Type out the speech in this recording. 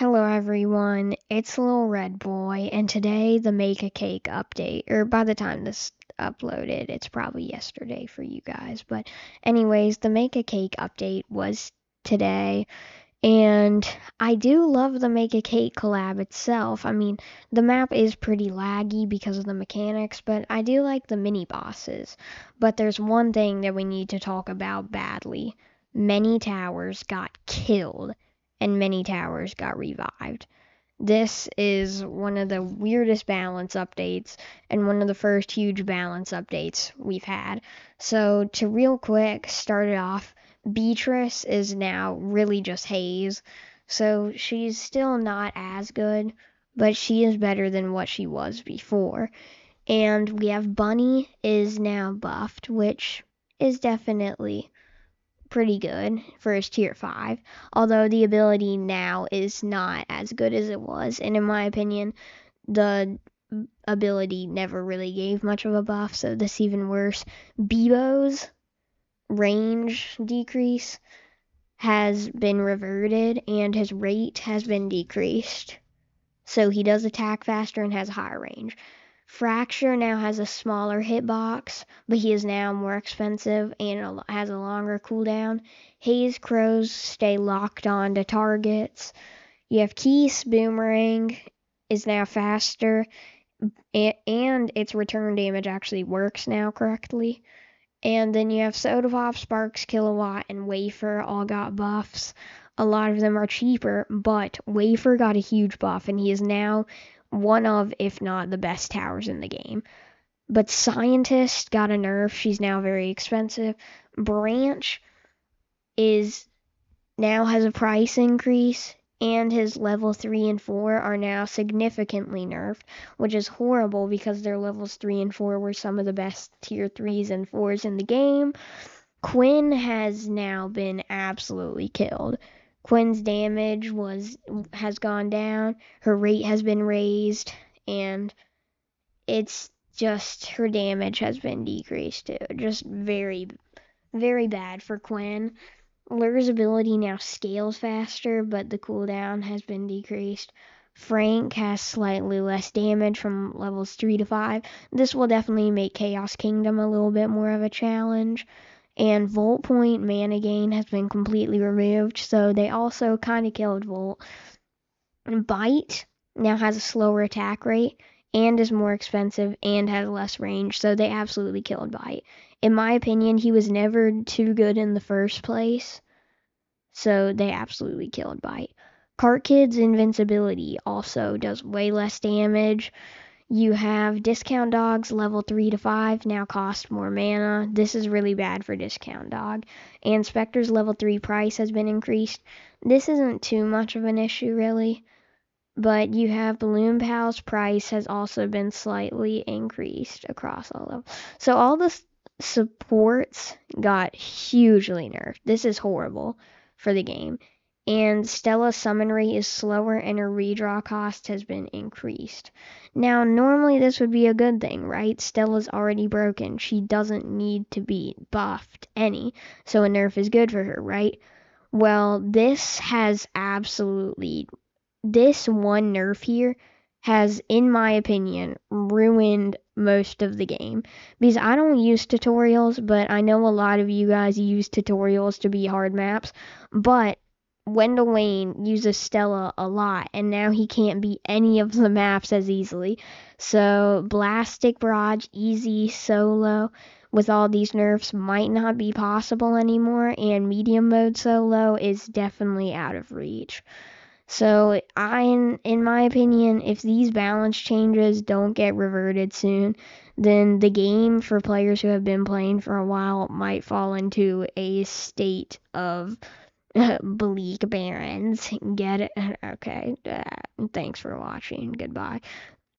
Hello everyone, it's Lil Red Boy, and today the Make a Cake update, or by the time this uploaded, it's probably yesterday for you guys, but anyways, the Make a Cake update was today, and I do love the Make a Cake collab itself. I mean, the map is pretty laggy because of the mechanics, but I do like the mini bosses. But there's one thing that we need to talk about badly. Many towers got killed and many towers got revived. This is one of the weirdest balance updates and one of the first huge balance updates we've had. So, to real quick start it off, Beatrice is now really just Haze. So, she's still not as good, but she is better than what she was before. And we have Bunny is now buffed, which is definitely pretty good for his tier 5, although the ability now is not as good as it was, and in my opinion, the ability never really gave much of a buff, so this is even worse. Bebo's range decrease has been reverted, and his rate has been decreased, so he does attack faster and has a higher range. Fracture now has a smaller hitbox, but he is now more expensive and has a longer cooldown. Haze Crows stay locked on to targets. You have Keith's Boomerang is now faster, and its return damage actually works now correctly. And then you have Soda Pop, Sparks, Kilowatt, and Wafer all got buffs. A lot of them are cheaper, but Wafer got a huge buff, and he is now one of, if not the best towers in the game. But Scientist got a nerf. She's now very expensive. Branch is now has a price increase, and his level 3 and 4 are now significantly nerfed, which is horrible because their levels 3 and 4 were some of the best tier 3s and 4s in the game. Quinn has now been absolutely killed. Quinn's damage has gone down, her rate has been raised, and it's just her damage has been decreased too. Just very, very bad for Quinn. Lur's ability now scales faster, but the cooldown has been decreased. Frank has slightly less damage from levels 3 to 5. This will definitely make Chaos Kingdom a little bit more of a challenge. And Volt Point mana gain has been completely removed, so they also kind of killed Volt. Bite now has a slower attack rate and is more expensive and has less range, so they absolutely killed Bite. In my opinion, he was never too good in the first place, so they absolutely killed Bite. Cart Kid's invincibility also does way less damage. You have Discount Dogs level 3 to 5 now cost more mana. This is really bad for Discount Dog. And Spectre's level 3 price has been increased. This isn't too much of an issue really, but you have Balloon Pal's price has also been slightly increased across all of them. So all the supports got hugely nerfed. This is horrible for the game. And Stella's summon rate is slower and her redraw cost has been increased. Now, normally this would be a good thing, right? Stella's already broken. She doesn't need to be buffed any, so a nerf is good for her, right? Well, this one nerf here has, in my opinion, ruined most of the game. Because I don't use tutorials, but I know a lot of you guys use tutorials to beat hard maps. But Wendell Lane uses Stella a lot, and now he can't beat any of the maps as easily. So Blastic Barrage, easy, solo, with all these nerfs might not be possible anymore, and medium mode solo is definitely out of reach. So in my opinion, if these balance changes don't get reverted soon, then the game for players who have been playing for a while might fall into a state of bleak barrens. Get it? Okay. Thanks for watching. Goodbye.